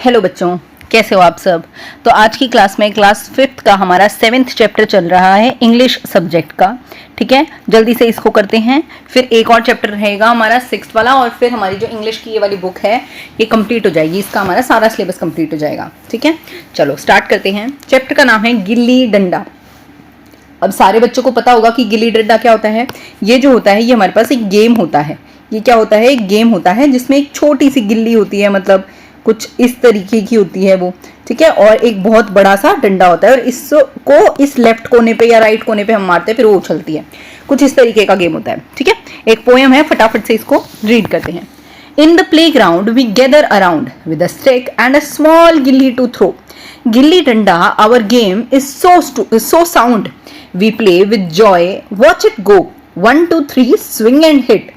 Hello बच्चों, कैसे हो आप सब। तो आज की क्लास में क्लास 5th का हमारा 7th चैप्टर चल रहा है इंग्लिश सब्जेक्ट का। ठीक है, जल्दी से इसको करते हैं, फिर एक और चैप्टर रहेगा हमारा 6th वाला, और फिर हमारी जो इंग्लिश की ये वाली बुक है ये कंप्लीट हो जाएगी, इसका हमारा सारा सिलेबस कंप्लीट हो जाएगा। ठीक है, चलो स्टार्ट करते हैं। चैप्टर का नाम है गिल्ली डंडा। अब सारे बच्चों को पता होगा कि गिल्ली डंडा क्या होता है। ये जो होता है ये हमारे पास एक गेम होता है। ये क्या होता है, एक गेम होता है जिसमें एक छोटी सी गिल्ली होती है, मतलब कुछ इस तरीके की होती है वो। ठीक है, और एक बहुत बड़ा सा डंडा होता है, और इसको इस लेफ्ट कोने पे या राइट कोने पे हम मारते हैं, फिर वो उछलती है। कुछ इस तरीके का गेम होता है। ठीक है, एक पोएम है, फटाफट से इसको रीड करते हैं। In the playground we gather around with a stick and a small gilli to throw. Gilli danda our game is so sound. We play with joy, watch it go. 1, 2, 3, swing and hit.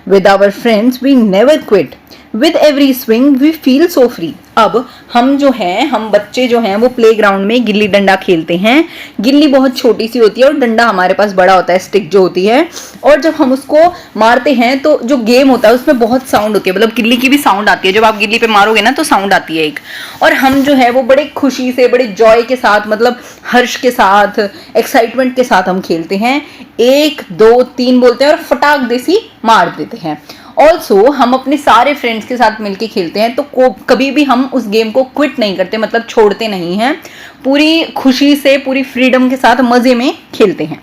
With our friends we never quit. With every swing we feel so free. अब हम जो हैं, हम बच्चे जो हैं वो play ground में गिल्ली डंडा खेलते हैं। गिल्ली बहुत छोटी सी होती है और डंडा हमारे पास बड़ा होता है, स्टिक जो होती है। और जब हम उसको मारते हैं तो जो गेम होता है उसमें बहुत साउंड होती है, मतलब गिल्ली की भी साउंड आती है। जब आप गिल्ली पे मारोगे ना तो साउंड आती है एक, और हम जो है वो बड़े खुशी से, बड़े जॉय के साथ, मतलब हर्ष के साथ, एक्साइटमेंट के साथ हम खेलते हैं। 1, 2, 3 बोलते हैं और फटाक देसी मार देते हैं। ऑल्सो हम अपने सारे फ्रेंड्स के साथ मिलके खेलते हैं, तो कभी भी हम उस गेम को क्विट नहीं करते, मतलब छोड़ते नहीं हैं। पूरी खुशी से, पूरी फ्रीडम के साथ मजे में खेलते हैं।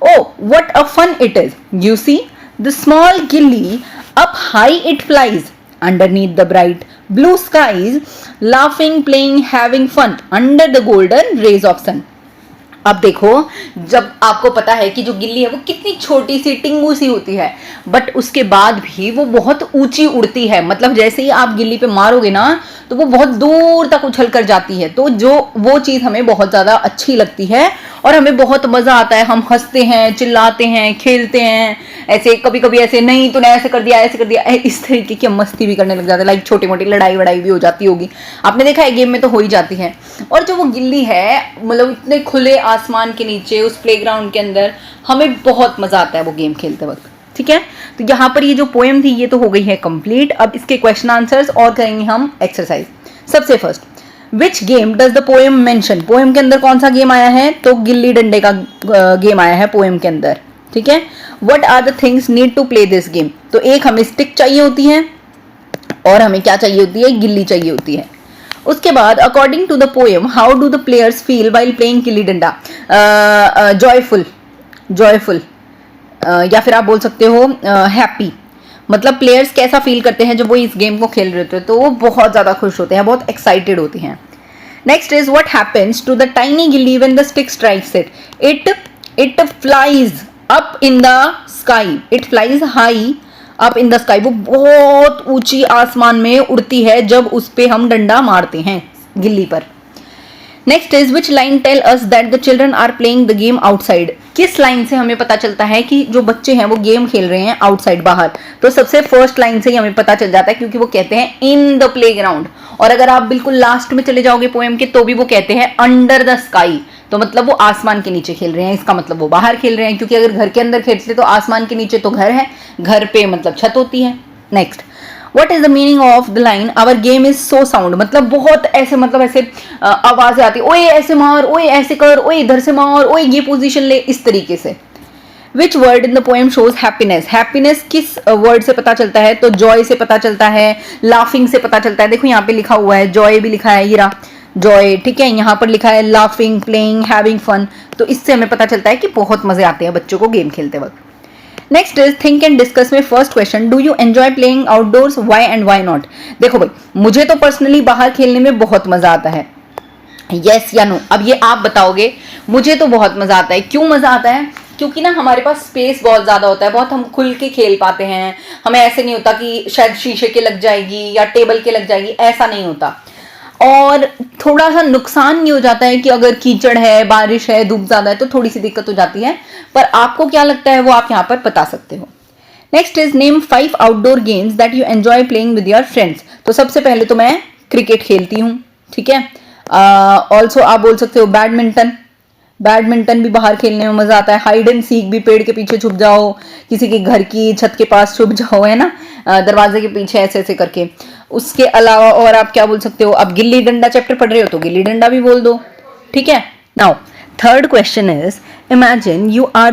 Oh, what a fun it is! You see, the small gilly, up high it flies, underneath the bright blue skies, laughing, playing, having fun, under the golden rays of sun. अब देखो, जब आपको पता है कि जो गिल्ली है वो कितनी छोटी सी टिंगू सी होती है, बट उसके बाद भी वो बहुत ऊंची उड़ती है। मतलब जैसे ही आप गिल्ली पे मारोगे ना तो वो बहुत दूर तक उछल कर जाती है। तो जो वो चीज़ हमें बहुत ज़्यादा अच्छी लगती है और हमें बहुत मज़ा आता है। हम हंसते हैं, चिल्लाते हैं, खेलते हैं, ऐसे कभी कभी ऐसे नहीं तूने ऐसे कर दिया, ऐसे कर दिया, इस तरीके की मस्ती भी करने लग जाते हैं। लाइक छोटी मोटी लड़ाई वड़ाई भी हो जाती होगी, आपने देखा है गेम में तो हो ही जाती है। और जो वो गिल्ली है, मतलब इतने खुले आसमान के नीचे उस प्लेग्राउंड के अंदर हमें बहुत मज़ा आता है वो गेम खेलते वक्त। ठीक है, तो यहाँ पर ये जो पोएम थी ये तो हो गई है कंप्लीट। अब इसके क्वेश्चन आंसर्स और करेंगे हम एक्सरसाइज। सबसे first, which game does the poem mention. Poem के अंदर कौन सा गेम आया है, तो गिल्ली डंडे का गेम आया है पोएम के अंदर। ठीक है, what are the things need to play this game. तो एक हमें स्टिक चाहिए होती है और हमें क्या चाहिए होती है, गिल्ली चाहिए होती है। उसके बाद according to the poem how do the players feel while playing gilli danda. Joyful या फिर आप बोल सकते हो हैप्पी। मतलब प्लेयर्स कैसा फील करते हैं जब वो इस गेम को खेल रहे होते हैं, तो वो बहुत ज़्यादा खुश होते हैं, बहुत एक्साइटेड होते हैं। Next is what happens to the tiny gilli when the stick strikes it. It flies up in the sky. It flies high up in the sky. वो बहुत ऊंची आसमान में उड़ती है जब उस पे हम डंडा मारते हैं गिल्ली पर। Next is which line tell us that the children are playing the game outside. किस लाइन से हमें पता चलता है कि जो बच्चे हैं वो गेम खेल रहे हैं आउटसाइड, बाहर। तो सबसे फर्स्ट लाइन से ही हमें पता चल जाता है, क्योंकि वो कहते हैं इन द प्ले ग्राउंड। और अगर आप बिल्कुल लास्ट में चले जाओगे पोएम के तो भी वो कहते हैं अंडर द स्काई। तो मतलब वो आसमान के नीचे खेल रहे हैं, इसका मतलब वो बाहर खेल रहे हैं, क्योंकि अगर घर के अंदर खेलते तो आसमान के नीचे तो घर है, घर पे मतलब छत होती है। Next, What is the meaning of the line our game is so sound। मतलब बहुत ऐसे, मतलब ऐसे आवाजें आती, ओए ऐसे मार, ओए ऐसे कर, ओए इधर से मार, ओए ये पोजीशन ले, इस तरीके से। Which word in the poem shows happiness। Happiness किस वर्ड से पता चलता है, तो जॉय से पता चलता है, लाफिंग से पता चलता है। देखो यहाँ पे लिखा हुआ है, जॉय भी लिखा है, ये रहा जॉय। ठीक है, यहाँ पर लिखा है लाफिंग, प्लेइंग, हैविंग फन। तो इससे हमें पता चलता है कि बहुत मजे आते हैं बच्चों को गेम खेलते वक्त। Next is think and discuss में first question, do you enjoy playing outdoors, why and why not. देखो भाई, मुझे तो पर्सनली बाहर खेलने में बहुत मजा आता है, यस या नो। अब ये आप बताओगे, मुझे तो बहुत मजा आता है। क्यों मजा आता है, क्योंकि ना हमारे पास स्पेस बहुत ज़्यादा होता है, बहुत हम खुल के खेल पाते हैं। हमें ऐसे नहीं होता कि शायद शीशे के लग जाएगी या टेबल के लग जाएगी, ऐसा नहीं होता। और थोड़ा सा नुकसान ये हो जाता है कि अगर कीचड़ है, बारिश है, धूप ज़्यादा है तो थोड़ी सी दिक्कत हो जाती है। पर आपको क्या लगता है वो आप यहाँ पर बता सकते हो। Next is name 5 outdoor games that you enjoy playing with your friends. तो सबसे पहले तो मैं क्रिकेट खेलती हूँ। ठीक है, ऑल्सो आप बोल सकते हो बैडमिंटन। बैडमिंटन भी बाहर खेलने में मजा आता है। हाइड एंड सीक भी, पेड़ के पीछे छुप जाओ, किसी के घर की छत के पास छुप जाओ, है ना, दरवाजे के पीछे ऐसे ऐसे करके। उसके अलावा और आप क्या बोल सकते हो, आप गिल्ली डंडा चैप्टर पढ़ रहे हो तो गिल्ली डंडा भी बोल दो, ठीक है। Now third question is, imagine you are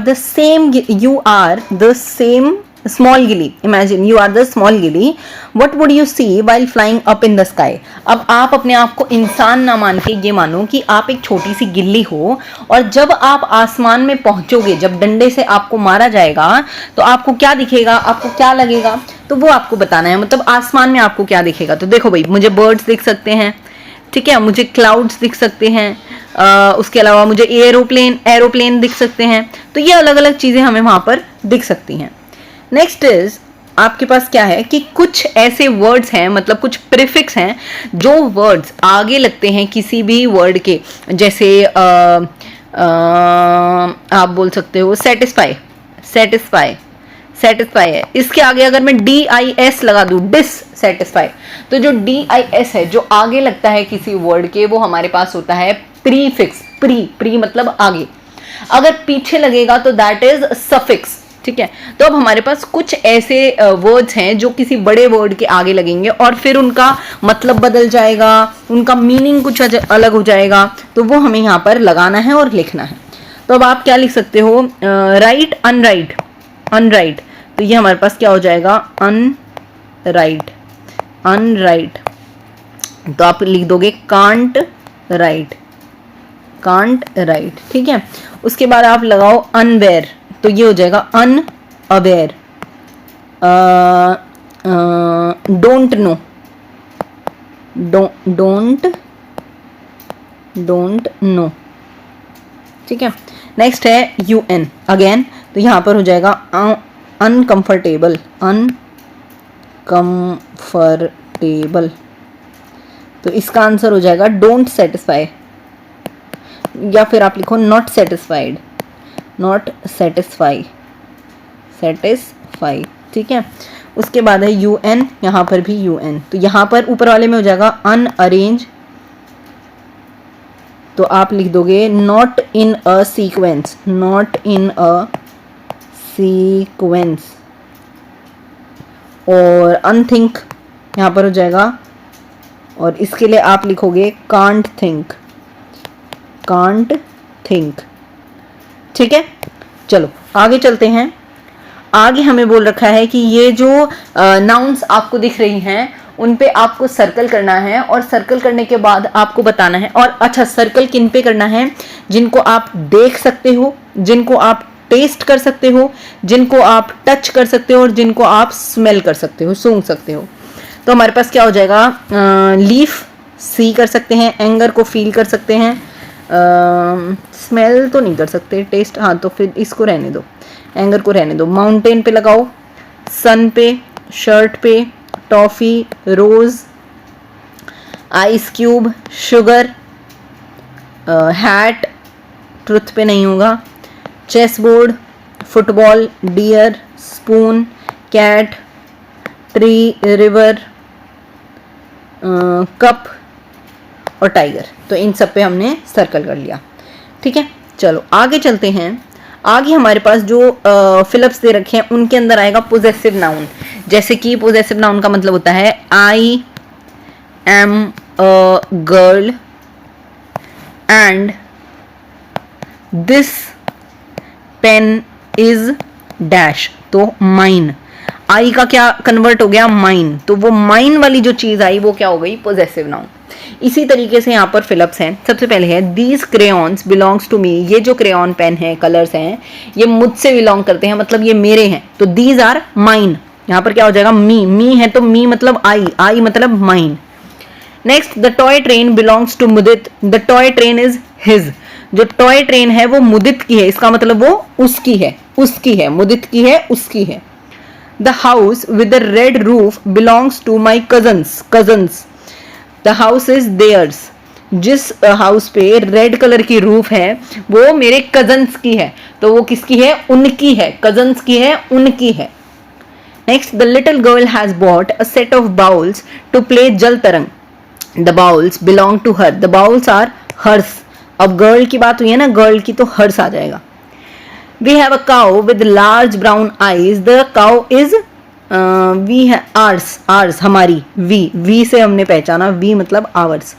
the same small gilly. Imagine you are the small gilly. What would you see while flying up in the sky? अब आप अपने आप को इंसान ना मान के ये मानो कि आप एक छोटी सी गिल्ली हो, और जब आप आसमान में पहुंचोगे, जब डंडे से आपको मारा जाएगा तो आपको क्या दिखेगा, आपको क्या लगेगा, तो वो आपको बताना है। मतलब आसमान में आपको क्या दिखेगा। तो देखो भाई, मुझे बर्ड्स दिख सकते हैं, ठीक है, मुझे क्लाउड्स दिख सकते हैं, उसके अलावा मुझे एरोप्लेन दिख सकते हैं। तो ये अलग अलग चीजें हमें वहां पर दिख सकती हैं। नेक्स्ट इज, आपके पास क्या है कि कुछ ऐसे वर्ड्स हैं, मतलब कुछ प्रीफिक्स हैं, जो वर्ड्स आगे लगते हैं किसी भी वर्ड के, जैसे आप बोल सकते हो सेटिस्फाई है। इसके आगे अगर मैं DIS लगा दूं, डिससेटिस्फाई, तो जो DIS है जो आगे लगता है किसी वर्ड के, वो हमारे पास होता है प्रीफिक्स। प्री मतलब आगे, अगर पीछे लगेगा तो दैट इज सफिक्स, ठीक है। तो अब हमारे पास कुछ ऐसे वर्ड्स हैं जो किसी बड़े वर्ड के आगे लगेंगे और फिर उनका मतलब बदल जाएगा, उनका मीनिंग कुछ अलग हो जाएगा, तो वो हमें यहाँ पर लगाना है और लिखना है। तो अब आप क्या लिख सकते हो, राइट, अनराइट, तो ये हमारे पास क्या हो जाएगा, अनराइट। तो आप लिख दोगे कांट राइट, ठीक है। उसके बाद आप लगाओ अनवेयर, तो ये हो जाएगा अनअवेयर। डोंट नो, ठीक है। नेक्स्ट है UN अगेन, तो यहां पर हो जाएगा अनकंफर्टेबल, तो इसका आंसर हो जाएगा डोंट सेटिस्फाई, या फिर आप लिखो नॉट सेटिस्फाई, ठीक है। उसके बाद है UN, यहाँ पर भी UN, तो यहाँ पर ऊपर वाले में हो जाएगा अनअरेंज, तो आप लिख दोगे नॉट इन अ सीक्वेंस, और अनथिंक यहाँ पर हो जाएगा, और इसके लिए आप लिखोगे कांट थिंक, ठीक है। चलो आगे चलते हैं। आगे हमें बोल रखा है कि ये जो नाउन्स आपको दिख रही हैं उन पे आपको सर्कल करना है, और सर्कल करने के बाद आपको बताना है। और अच्छा, सर्कल किन पे करना है, जिनको आप देख सकते हो, जिनको आप टेस्ट कर सकते हो, जिनको आप टच कर सकते हो, और जिनको आप स्मेल कर सकते हो, सूंघ सकते हो। तो हमारे पास क्या हो जाएगा, लीफ सी कर सकते हैं, एंगर को फील कर सकते हैं, स्मेल तो नहीं कर सकते, टेस्ट हाँ, तो फिर इसको रहने दो, एंगर को रहने दो। माउंटेन पे लगाओ, सन पे, शर्ट पे, toffee, rose, ice cube, sugar, hat, truth पे नहीं होगा, chess board, football, deer, spoon, cat, tree, river, cup और टाइगर। तो इन सब पे हमने सर्कल कर लिया, ठीक है। चलो आगे चलते हैं। आगे हमारे पास जो फिलअप्स दे रखे हैं उनके अंदर आएगा पोजेसिव नाउन। जैसे कि पोजेसिव नाउन का मतलब होता है I am a girl and this pen is dash, तो माइन। आई का क्या कन्वर्ट हो गया, माइन, तो वो माइन वाली जो चीज आई वो क्या हो गई, पोजेसिव नाउन। इसी तरीके से यहाँ पर फिलअप्स हैं। सबसे पहले है these crayons belongs to me, ये जो क्रेयॉन पेन है, कलर्स हैं, ये मुझसे बिलोंग करते हैं, मतलब ये मेरे हैं, तो दीज आर माइन। यहाँ पर क्या हो जाएगा, मी है तो मी मतलब आई मतलब mine. Next, the toy train belongs to Mudit, the toy train is his, जो टॉय ट्रेन है वो मुदित की है, इसका मतलब वो उसकी है, मुदित की है, उसकी है। The house with the red roof belongs to my cousins, the house is theirs, जिस हाउस पे रेड कलर की रूफ है वो मेरे कजन्स की है, तो वो किसकी है, उनकी है, कजन्स की है, उनकी है। Next, the little girl has bought a set of bowls to play jal tarang, the bowls belong to her, the bowls are hers. अब गर्ल की बात हुई है ना, गर्ल की तो हर्स आ जाएगा। We have a cow with large brown eyes, the cow is we है आर्स, आर्स हमारी, वी से हमने पहचाना, वी मतलब आवर्स।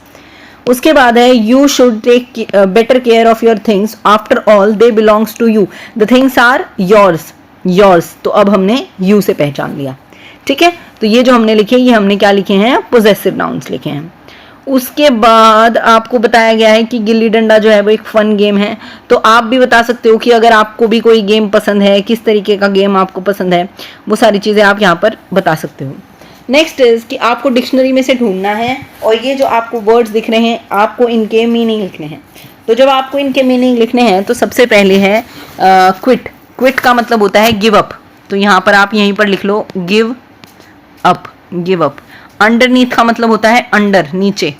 उसके बाद है you should take better care of your things, after all they belongs to you, the things are yours, yours. तो अब हमने यू से पहचान लिया, ठीक है। तो ये जो हमने लिखे, ये हमने क्या लिखे हैं, पोजेसिव नाउन्स लिखे हैं। उसके बाद आपको बताया गया है कि गिल्ली डंडा जो है वो एक फन गेम है। तो आप भी बता सकते हो कि अगर आपको भी कोई गेम पसंद है, किस तरीके का गेम आपको पसंद है, वो सारी चीज़ें आप यहाँ पर बता सकते हो। नेक्स्ट इज कि आपको डिक्शनरी में से ढूंढना है, और ये जो आपको वर्ड्स दिख रहे हैं आपको इनके मीनिंग लिखने हैं। तो जब आपको इनके मीनिंग लिखने हैं तो सबसे पहले है क्विट। क्विट का मतलब होता है गिव अप, तो यहाँ पर आप यहीं पर लिख लो give up, give up. Underneath का मतलब होता है अंडर, नीचे।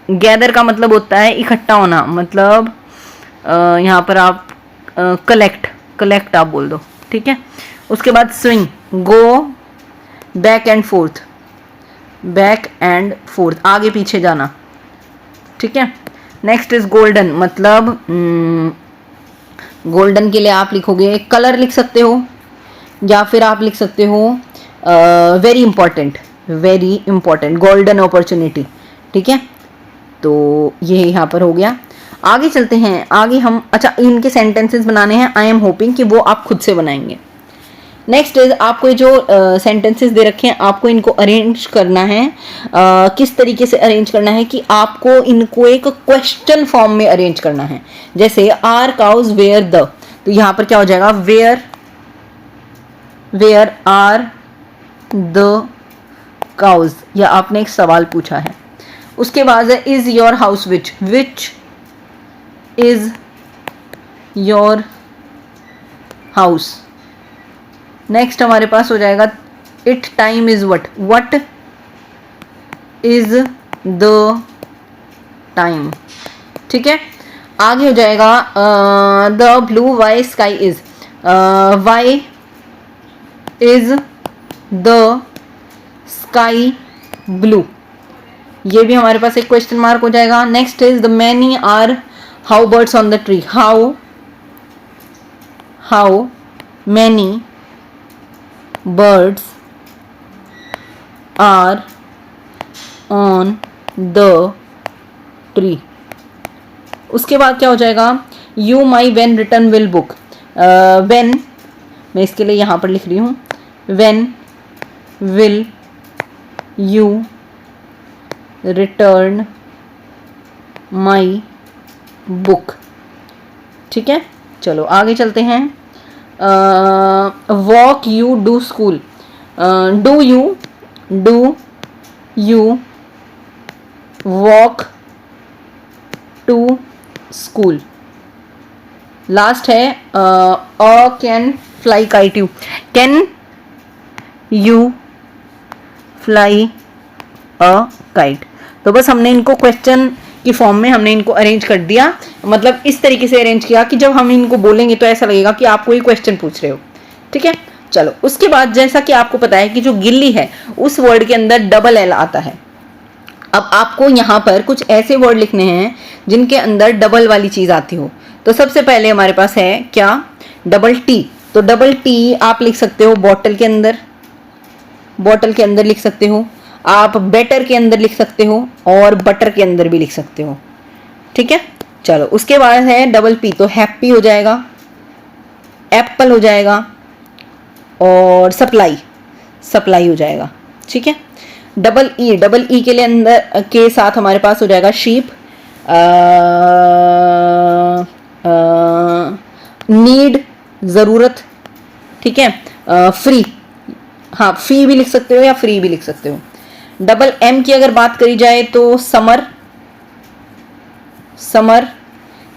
गैदर का मतलब होता है इकट्ठा होना, मतलब यहाँ पर आप कलेक्ट, कलेक्ट आप बोल दो, ठीक है। उसके बाद swing, go back and fourth, back and fourth, आगे पीछे जाना, ठीक है। नेक्स्ट इज गोल्डन, मतलब गोल्डन के लिए आप लिखोगे कलर लिख सकते हो, या फिर आप लिख सकते हो very important, very important, golden opportunity, ठीक है। तो ये यहाँ पर हो गया। आगे चलते हैं, आगे हम, अच्छा इनके सेंटेंसेस बनाने हैं, आई एम होपिंग कि वो आप खुद से बनाएंगे। नेक्स्ट इज आपको जो सेंटेंसेस दे रखे हैं आपको इनको अरेंज करना है। किस तरीके से अरेंज करना है कि आपको इनको एक क्वेश्चन फॉर्म में अरेंज करना है। जैसे आर काउज वेयर द, तो यहाँ पर क्या हो जाएगा, where, where are the cows, या आपने एक सवाल पूछा है। उसके बाद है is your house which, which is your house. Next हमारे पास हो जाएगा it time is what, what is the time, ठीक है। आगे हो जाएगा the blue why sky is, why is the sky blue, ये भी हमारे पास एक क्वेश्चन मार्क हो जाएगा। Next is the many are how birds on the tree, how many birds are on the tree। उसके बाद क्या हो जाएगा, you my when written will book, when, मैं इसके लिए यहाँ पर लिख रही हूँ when will you return my book, ठीक है। चलो आगे चलते हैं। Walk you do school, do you walk to school. Last है can fly kite you, can you fly a kite. तो बस हमने इनको क्वेश्चन की फॉर्म में हमने इनको अरेंज कर दिया, मतलब इस तरीके से अरेंज किया कि जब हम इनको बोलेंगे तो ऐसा लगेगा कि आप कोई क्वेश्चन पूछ रहे हो, ठीक है। चलो उसके बाद जैसा कि आपको पता है कि जो गिल्ली है उस वर्ड के अंदर डबल एल आता है। अब आपको यहाँ पर कुछ ऐसे वर्ड लिखने हैं जिनके अंदर डबल वाली चीज आती हो। तो सबसे पहले हमारे पास है क्या, डबल टी। तो डबल टी आप लिख सकते हो बॉटल के अंदर, बॉटल के अंदर लिख सकते हो आप, बेटर के अंदर लिख सकते हो, और बटर के अंदर भी लिख सकते हो, ठीक है। चलो उसके बाद है डबल पी, तो हैप्पी हो जाएगा, एप्पल हो जाएगा, और सप्लाई, सप्लाई हो जाएगा, ठीक है। डबल ई के लिए अंदर के साथ हमारे पास हो जाएगा शीप, नीड जरूरत, ठीक है। फ्री, हाँ फी भी लिख सकते हो या फ्री भी लिख सकते हो। डबल एम की अगर बात करी जाए तो समर, समर,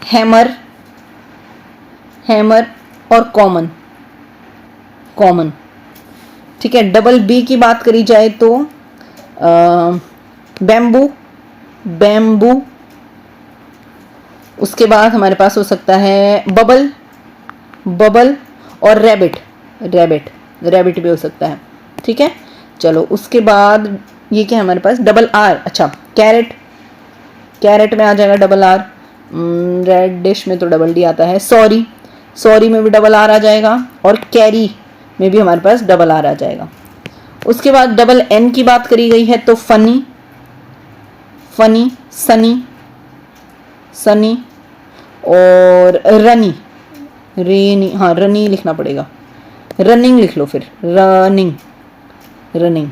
हैमर, हैमर, और कॉमन, कॉमन, ठीक है। डबल बी की बात करी जाए तो बैम्बू, बैम्बू। उसके बाद हमारे पास हो सकता है बबल, बबल, और रैबिट, रैबिट, रैबिट भी हो सकता है, ठीक है। चलो उसके बाद ये क्या है हमारे पास, डबल आर, अच्छा कैरेट, कैरेट में आ जाएगा डबल आर। रेड डिश में तो डबल डी आता है। सॉरी, सॉरी में भी डबल आर आ जाएगा। और कैरी, में भी हमारे पास डबल आर आ जाएगा। उसके बाद डबल एन की बात करी गई है तो फनी, फनी, सनी, सनी, और रनी, रेनी, हाँ रनी लिखना पड़ेगा, रनिंग लिख लो फिर, रनिंग, रनिंग,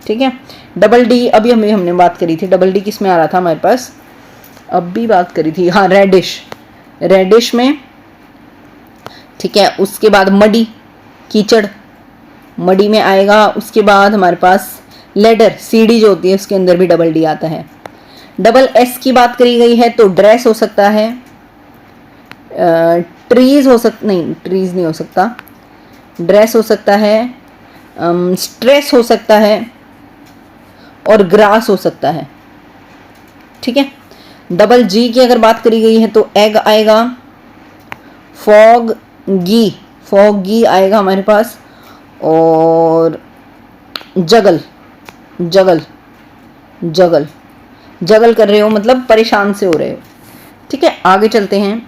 ठीक है। डबल डी अभी हमने बात करी थी, डबल डी किस में आ रहा था हमारे पास, अब भी बात करी थी, हाँ रेडिश, रेडिश में, ठीक है। उसके बाद मडी, कीचड़, मडी में आएगा। उसके बाद हमारे पास लेडर, सीढ़ी जो होती है उसके अंदर भी डबल डी आता है। डबल एस की बात करी गई है तो ड्रेस हो सकता है, ट्रीज हो सकता, नहीं ट्रीज नहीं हो सकता, ड्रेस हो सकता है, स्ट्रेस हो सकता है, और ग्रास हो सकता है, ठीक है। डबल जी की अगर बात करी गई है तो एग आएगा, फॉग गी, फॉगी आएगा हमारे पास, और जगल, जगल, जगल, जगल कर रहे हो मतलब परेशान से हो रहे हो, ठीक है। आगे चलते हैं।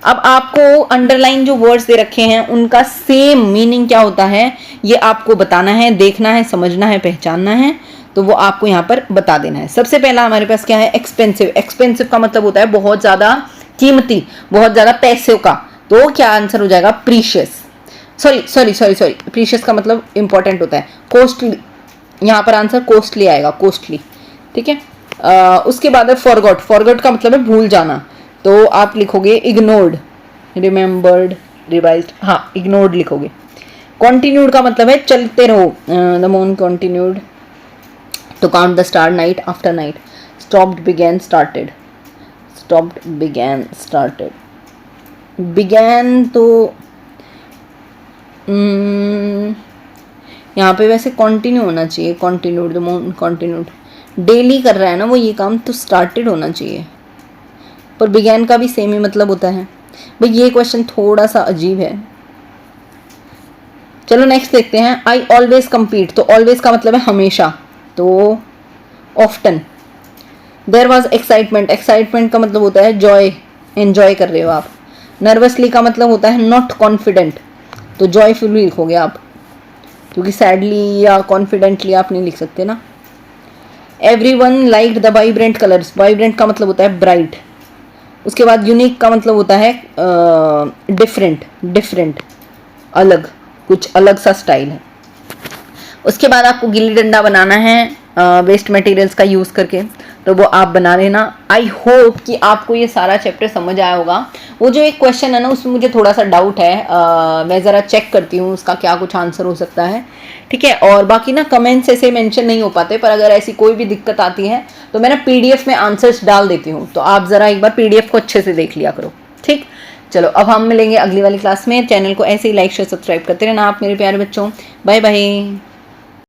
अब आपको अंडरलाइन जो वर्ड्स दे रखे हैं उनका सेम मीनिंग क्या होता है ये आपको बताना है, देखना है, समझना है, पहचानना है, तो वो आपको यहाँ पर बता देना है। सबसे पहला हमारे पास क्या है, एक्सपेंसिव। एक्सपेंसिव का मतलब होता है बहुत ज़्यादा कीमती, बहुत ज़्यादा पैसे का, तो क्या आंसर हो जाएगा, प्रीशियस, सॉरी प्रीशियस का मतलब इंपॉर्टेंट होता है, कॉस्टली, यहाँ पर आंसर कॉस्टली आएगा, कॉस्टली, ठीक है। उसके बाद है फॉरगॉट, फॉरगॉट का मतलब है भूल जाना, तो आप लिखोगे इग्नोर्ड, रिमेम्बर्ड, रिवाइज्ड, हाँ इग्नोर्ड लिखोगे। कॉन्टिन्यूड का मतलब है चलते रहो, the moon continued to count the star night after night, stopped, began, started, stopped, began, started, began तो यहाँ पे वैसे कंटिन्यू होना चाहिए, continued, the moon continued, daily कर रहा है ना वो ये काम, तो स्टार्टेड होना चाहिए, पर बिगैन का भी सेम ही मतलब होता है। भाई ये क्वेश्चन थोड़ा सा अजीब है। चलो नेक्स्ट देखते हैं। आई ऑलवेज कम्पीट, तो ऑलवेज का मतलब है हमेशा, तो often. There was excitement, excitement का मतलब होता है जॉय, एंजॉय कर रहे हो आप। नर्वसली का मतलब होता है नॉट कॉन्फिडेंट, तो जॉयफुली लिखोगे आप, क्योंकि सैडली या कॉन्फिडेंटली आप नहीं लिख सकते ना। Everyone liked the vibrant colours, vibrant का मतलब होता है ब्राइट। उसके बाद यूनिक का मतलब होता है डिफरेंट, डिफरेंट, अलग, कुछ अलग सा स्टाइल है। उसके बाद आपको गिल्ली डंडा बनाना है वेस्ट मटेरियल्स का यूज़ करके, तो वो आप बना लेना। आई होप कि आपको ये सारा चैप्टर समझ आया होगा। वो जो एक क्वेश्चन है ना उसमें मुझे थोड़ा सा डाउट है, मैं ज़रा चेक करती हूँ उसका क्या कुछ आंसर हो सकता है, ठीक है। और बाकी ना कमेंट्स ऐसे मेंशन नहीं हो पाते, पर अगर ऐसी कोई भी दिक्कत आती है तो मैं ना PDF में आंसर्स डाल देती हूँ, तो आप ज़रा एक बार PDF को अच्छे से देख लिया करो, ठीक। चलो अब हम मिलेंगे अगली वाली क्लास में। चैनल को ऐसे ही लाइक शेयर सब्सक्राइब करते रहना आप मेरे प्यारे बच्चों। Bye bye.